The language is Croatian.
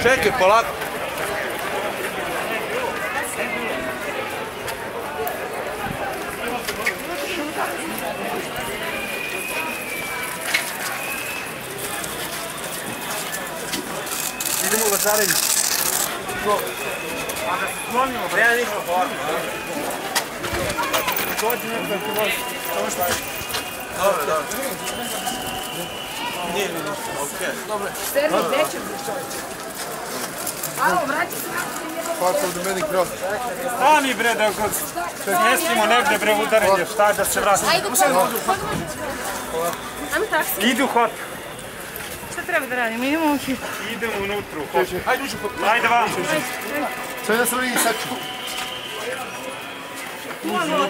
Čekaj, polako. Idemo u Lazarević. A da se sklonimo, nema ništa polako. Dođi nekako da ti vozi. Samo što... Dobro. Nije mi ništa, okej. Dobro. Sterno, gdje će mi čovječe? Alo, vraći se na... Hvala do meni kroz. Stani bre, da smestimo negdje bre udarenje, šta da se vrati. Ajde, ajmo taksi. Idi u hot. Šta treba da radimo? Idemo u hit. Idemo unutra u hot. Ajde uđu hot. Ajde vam. Sve da se vidi sad ću. Možemo,